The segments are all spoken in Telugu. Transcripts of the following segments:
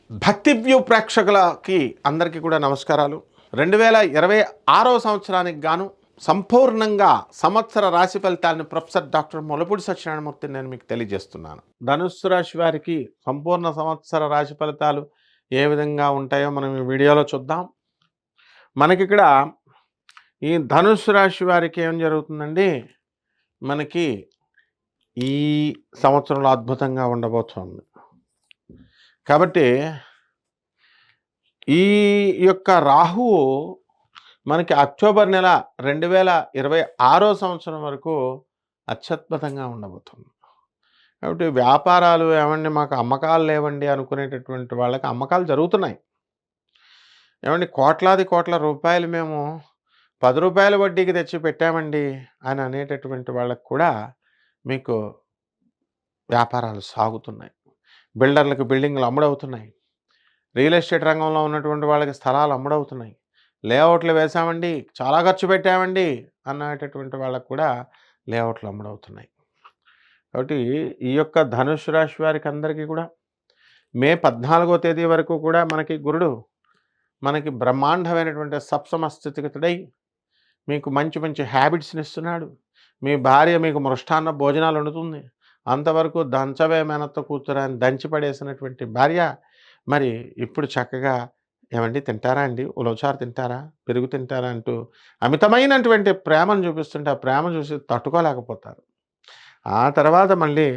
భక్తి వ్యూ ప్రేక్షకులకి అందరికీ కూడా నమస్కారాలు. 2026వ సంవత్సరానికి గాను సంపూర్ణంగా సంవత్సర రాశి ఫలితాలను ప్రొఫెసర్ డాక్టర్ మొలపూడి సత్యనారాయణమూర్తి నేను మీకు తెలియజేస్తున్నాను. ధనుస్సు రాశి వారికి సంపూర్ణ సంవత్సర రాశి ఫలితాలు ఏ విధంగా ఉంటాయో మనం ఈ వీడియోలో చూద్దాం. మనకిక్కడ ఈ ధనుస్సు రాశి వారికి ఏం జరుగుతుందండి, మనకి ఈ సంవత్సరంలో అద్భుతంగా ఉండబోతోంది. కాబట్టి ఈ యొక్క రాహువు మనకి అక్టోబర్ నెల 2026 సంవత్సరం వరకు అత్యద్భుతంగా ఉండబోతుంది. కాబట్టి వ్యాపారాలు ఏమండి మాకు అమ్మకాలు లేవండి అనుకునేటటువంటి వాళ్ళకి అమ్మకాలు జరుగుతున్నాయి. ఏమండి కోట్లాది కోట్ల రూపాయలు మేము ₹10 వడ్డీకి తెచ్చి పెట్టామండి అని అనేటటువంటి వాళ్ళకి కూడా మీకు వ్యాపారాలు సాగుతున్నాయి. బిల్డర్లకు బిల్డింగ్లు అమ్ముడవుతున్నాయి. రియల్ ఎస్టేట్ రంగంలో ఉన్నటువంటి వాళ్ళకి స్థలాలు అమ్ముడవుతున్నాయి. లేఅవుట్లు వేశామండి, చాలా ఖర్చు పెట్టామండి అన్నటటువంటి వాళ్ళకు కూడా లేఅవుట్లు అమ్ముడవుతున్నాయి. కాబట్టి ఈ యొక్క ధనుస్సు రాశి వారికి అందరికీ కూడా మే 14వ తేదీ వరకు కూడా మనకి గురుడు మనకి బ్రహ్మాండమైనటువంటి సప్తమ స్థితిగతుడై మీకు మంచి మంచి హ్యాబిట్స్ని ఇస్తున్నాడు. మీ భార్య మీకు మృష్టాన్న భోజనాలు వండుతుంది. అంతవరకు దంచవే మేనత్త కూతురని దంచి పడేసినటువంటి భార్య మరి ఇప్పుడు చక్కగా ఏమండి తింటారా అండి, ఉలవచారు తింటారా, పెరుగు తింటారా అంటూ అమితమైనటువంటి ప్రేమను చూపిస్తుంటే ఆ ప్రేమ చూసి తట్టుకోలేకపోతారు. ఆ తర్వాత మళ్ళీ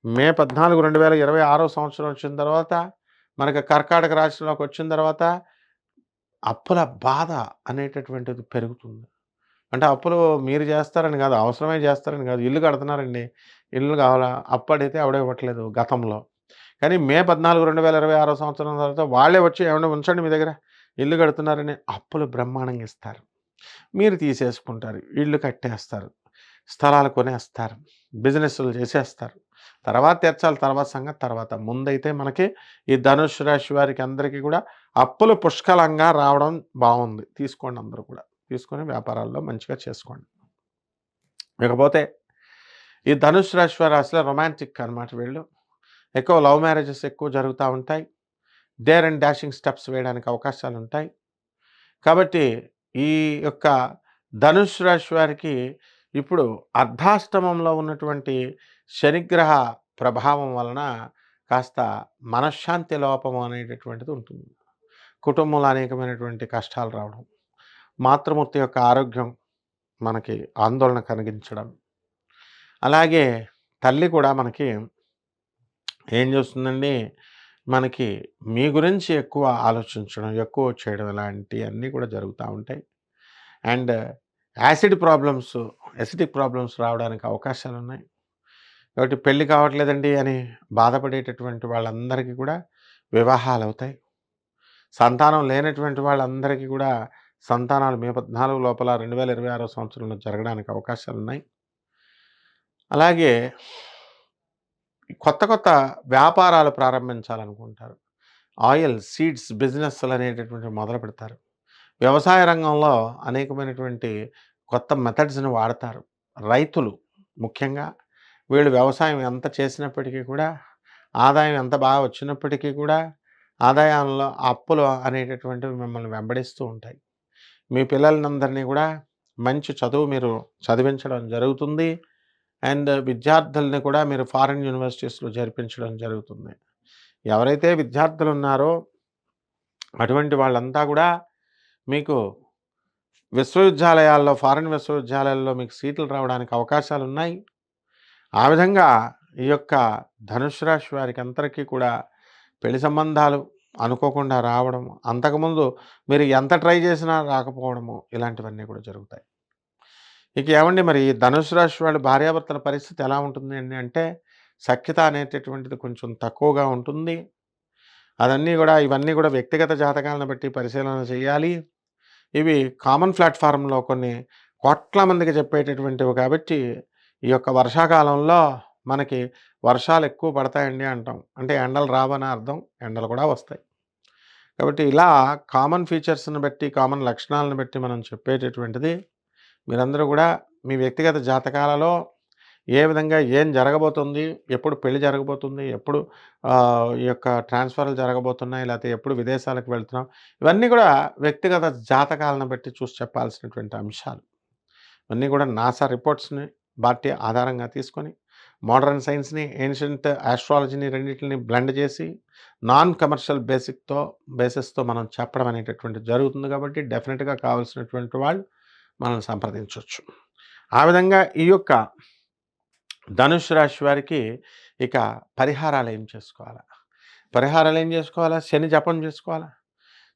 మే 14, 2026 సంవత్సరం వచ్చిన తర్వాత మనకి కర్కాటక రాశిలోకి వచ్చిన తర్వాత అప్పుల బాధ అనేటటువంటిది పెరుగుతుంది. అంటే అప్పులు మీరు చేస్తారని కాదు, అవసరమే చేస్తారని కాదు, ఇల్లు కడుతున్నారండి, ఇల్లు కావాలా, అప్పు అడిగితే ఆవిడ ఇవ్వట్లేదు గతంలో. కానీ మే 14, 2026 సంవత్సరం తర్వాత వాళ్ళే వచ్చి ఏమన్నా ఉంచండి మీ దగ్గర, ఇల్లు కడుతున్నారని అప్పులు బ్రహ్మాండంగా ఇస్తారు. మీరు తీసేసుకుంటారు, ఇళ్ళు కట్టేస్తారు, స్థలాలు కొనేస్తారు, బిజినెస్లు చేసేస్తారు. తర్వాత తీర్చాలి, తర్వాత సంగతి తర్వాత. ముందైతే మనకి ఈ ధనుస్సు రాశి వారికి అందరికీ కూడా అప్పులు పుష్కలంగా రావడం బాగుంది. తీసుకోండి, అందరూ కూడా తీసుకొని వ్యాపారాల్లో మంచిగా చేసుకోండి. ఇకపోతే ఈ ధనుస్సు రాశి వారి అసలు రొమాంటిక్ అనమాట. వీళ్ళు ఎక్కువ లవ్ మ్యారేజెస్ ఎక్కువ జరుగుతూ ఉంటాయి. డేర్ అండ్ డాషింగ్ స్టెప్స్ వేయడానికి అవకాశాలు ఉంటాయి. కాబట్టి ఈ యొక్క ధనుస్సు రాశి వారికి ఇప్పుడు అర్ధాష్టమంలో ఉన్నటువంటి శనిగ్రహ ప్రభావం వలన కాస్త మనశ్శాంతి లోపం అనేటటువంటిది ఉంటుంది. కుటుంబంలో అనేకమైనటువంటి కష్టాలు రావడం, మాతృమూర్తి యొక్క ఆరోగ్యం మనకి ఆందోళన కలిగించడం, అలాగే తల్లి కూడా మనకి ఏం చేస్తుందండి, మనకి మీ గురించి ఎక్కువ ఆలోచించడం, ఎక్కువ చేయడం ఇలాంటివన్నీ కూడా జరుగుతూ ఉంటాయి. అండ్ ఎసిడిక్ ప్రాబ్లమ్స్ రావడానికి అవకాశాలు ఉన్నాయి. కాబట్టి పెళ్ళి కావట్లేదండి అని బాధపడేటటువంటి వాళ్ళందరికీ కూడా వివాహాలు అవుతాయి. సంతానం లేనటువంటి వాళ్ళందరికీ కూడా సంతానాలు మే 14 లోపల 2026 సంవత్సరంలో జరగడానికి అవకాశాలు ఉన్నాయి. అలాగే కొత్త కొత్త వ్యాపారాలు ప్రారంభించాలనుకుంటారు. ఆయిల్, సీడ్స్ బిజినెస్లు అనేటటువంటివి మొదలు పెడతారు. వ్యవసాయ రంగంలో అనేకమైనటువంటి కొత్త మెథడ్స్ని వాడతారు. రైతులు ముఖ్యంగా వీళ్ళు వ్యవసాయం ఎంత చేసినప్పటికీ కూడా, ఆదాయం ఎంత బాగా వచ్చినప్పటికీ కూడా, ఆదాయంలో అప్పులు అనేటటువంటివి మిమ్మల్ని వెంబడిస్తూ ఉంటాయి. మీ పిల్లలందరినీ కూడా మంచి చదువు మీరు చదివించడం జరుగుతుంది. అండ్ విద్యార్థుల్ని కూడా మీరు ఫారిన్ యూనివర్సిటీస్లో చేర్పించడం జరుగుతుంది. ఎవరైతే విద్యార్థులు ఉన్నారో అటువంటి వాళ్ళంతా కూడా మీకు విశ్వవిద్యాలయాల్లో, ఫారిన్ విశ్వవిద్యాలయాల్లో మీకు సీట్లు రావడానికి అవకాశాలు ఉన్నాయి. ఆ విధంగా ఈ యొక్క ధనుస్సు రాశి వారికి అందరికీ కూడా పెళ్లి సంబంధాలు అనుకోకుండా రావడం, అంతకుముందు మీరు ఎంత ట్రై చేసినా రాకపోవడము, ఇలాంటివన్నీ కూడా జరుగుతాయి. ఇక ఏమండి మరి ధనుస్సు రాశి వాళ్ళు భార్యాభర్తల పరిస్థితి ఎలా ఉంటుంది అండి అంటే, సఖ్యత అనేటటువంటిది కొంచెం తక్కువగా ఉంటుంది. ఇవన్నీ కూడా వ్యక్తిగత జాతకాలను బట్టి పరిశీలన చేయాలి. ఇవి కామన్ ప్లాట్ఫారంలో కొన్ని కోట్ల మందికి చెప్పేటటువంటివి కాబట్టి, ఈ యొక్క వర్షాకాలంలో మనకి వర్షాలు ఎక్కువ పడతాయండి అంటాం. అంటే ఎండలు రావని అర్థం, ఎండలు కూడా వస్తాయి. కాబట్టి ఇలా కామన్ ఫీచర్స్ని బట్టి, కామన్ లక్షణాలను బట్టి మనం చెప్పేటటువంటిది. మీరందరూ కూడా మీ వ్యక్తిగత జాతకాలలో ఏ విధంగా ఏం జరగబోతుంది, ఎప్పుడు పెళ్లి జరగబోతుంది, ఎప్పుడు ఈ యొక్క ట్రాన్స్‌ఫర్‌లు జరగబోతున్నాయి, లేతే ఎప్పుడు విదేశాలకు వెళ్తున్నాం. ఇవన్నీ కూడా వ్యక్తిగత జాతకాలను బట్టి చూసి చెప్పాల్సినటువంటి అంశాలు. ఇవన్నీ కూడా నాసా రిపోర్ట్స్‌ని బట్టి ఆధారంగా తీసుకొని, మోడర్న్ సైన్స్‌ని, ఏన్షియంట్ ఆస్ట్రాలజీని రెండిటిని బ్లెండ్ చేసి, నాన్ కమర్షియల్ బేసిస్‌తో మనం చెప్పడం అనేటటువంటిది జరుగుతుంది కాబట్టి, డెఫినిట్‌గా కావాల్సినటువంటి వాళ్ళు మనల్ని సంప్రదించొచ్చు. ఆ విధంగా ఈ యొక్క ధనుస్సు రాశి వారికి ఇక పరిహారాలు ఏం చేసుకోవాలా? పరిహారాలు ఏం చేసుకోవాలా? శని జపం చేసుకోవాలా?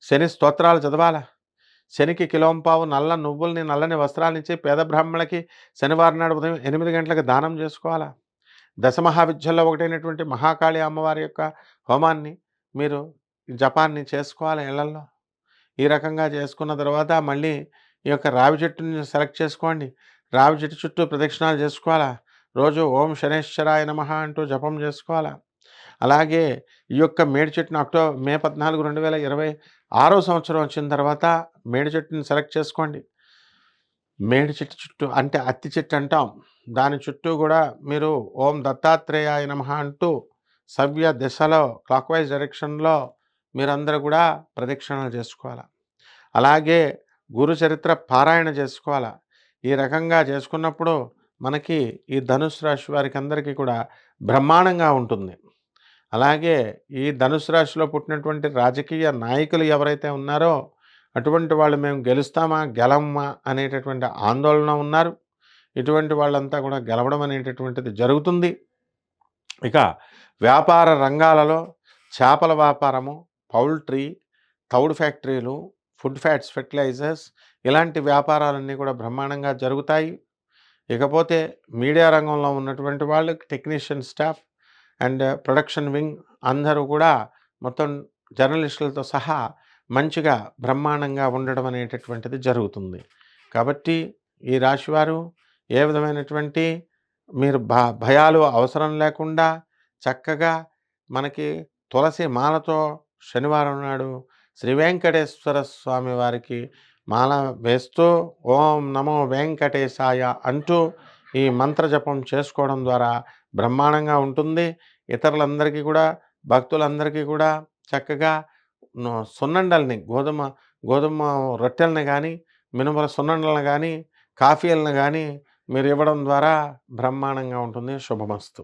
శని స్తోత్రాలు చదవాలా? శనికి కిలోంపావు నల్ల నువ్వుల్ని, నల్లని వస్త్రాన్నిచ్చి పేద బ్రాహ్మణులకి శనివారం నాడు ఉదయం 8 గంటలకు దానం చేసుకోవాలా? దశమహావిద్యల్లో ఒకటైనటువంటి మహాకాళి అమ్మవారి యొక్క హోమాన్ని మీరు జపాన్ని చేసుకోవాలి ఇళ్లల్లో. ఈ రకంగా చేసుకున్న తర్వాత మళ్ళీ ఈ యొక్క రావి చెట్టుని సెలెక్ట్ చేసుకోండి. రావి చెట్టు చుట్టూ ప్రదక్షిణాలు చేసుకోవాలా. రోజు ఓం శనేశ్వరాయ నమః అంటూ జపం చేసుకోవాలా. అలాగే ఈ యొక్క మేడి చెట్టుని మే 14, 2026 సంవత్సరం వచ్చిన తర్వాత మేడి చెట్టుని సెలెక్ట్ చేసుకోండి. మేడి చెట్టు చుట్టూ అంటే అత్తి చెట్టు అంటాం. దాని చుట్టూ గూడా మీరు ఓం దత్తాత్రేయాయ నమః అంటూ సవ్య దిశలో క్లాక్‌వైజ్ డైరెక్షన్‌లో మీరందరూ గూడా ప్రదక్షిణలు చేసుకోవాలా. అలాగే గురు చరిత్ర పారాయణ చేసుకోవాలా. ఈ రకంగా చేసుకున్నప్పుడు మనకి ఈ ధనుస్సు రాశి వారికి అందరికీ కూడా బ్రహ్మాండంగా ఉంటుంది. అలాగే ఈ ధనుస్సు రాశిలో పుట్టినటువంటి రాజకీయ నాయకులు ఎవరైతే ఉన్నారో అటువంటి వాళ్ళు మేము గెలుస్తామా, గెలవమా అనేటటువంటి ఆందోళన ఉన్నారు. ఇటువంటి వాళ్ళంతా కూడా గెలవడం అనేటటువంటిది జరుగుతుంది. ఇక వ్యాపార రంగాలలో చేపల వ్యాపారము, పౌల్ట్రీ, తౌడు ఫ్యాక్టరీలు, ఫుడ్ ఫ్యాట్స్, ఫెర్టిలైజర్స్ ఇలాంటి వ్యాపారాలన్నీ కూడా బ్రహ్మాండంగా జరుగుతాయి. ఇకపోతే మీడియా రంగంలో ఉన్నటువంటి వాళ్ళు technician staff and production wing అందరూ కూడా మొత్తం జర్నలిస్టులతో సహా మంచిగా బ్రహ్మాండంగా ఉండడం అనేటటువంటిది జరుగుతుంది. కాబట్టి ఈ రాశివారు ఏ విధమైనటువంటి మీరు భయాలు అవసరం లేకుండా చక్కగా మనకి తులసి మాలతో శనివారం నాడు శ్రీ వెంకటేశ్వర స్వామి వారికి మాల వేస్తూ ఓం నమో వెంకటేశాయ అంటూ ఈ మంత్ర జపం చేసుకోవడం ద్వారా బ్రహ్మాండంగా ఉంటుంది. ఇతరులందరికీ కూడా భక్తులందరికీ కూడా చక్కగా సున్నండల్ని గోధుమ రొట్టెలని కానీ, మినుముల సున్నుండలను కానీ, కాఫీలను కానీ మీరు ఇవ్వడం ద్వారా బ్రహ్మాండంగా ఉంటుంది. శుభమస్తు.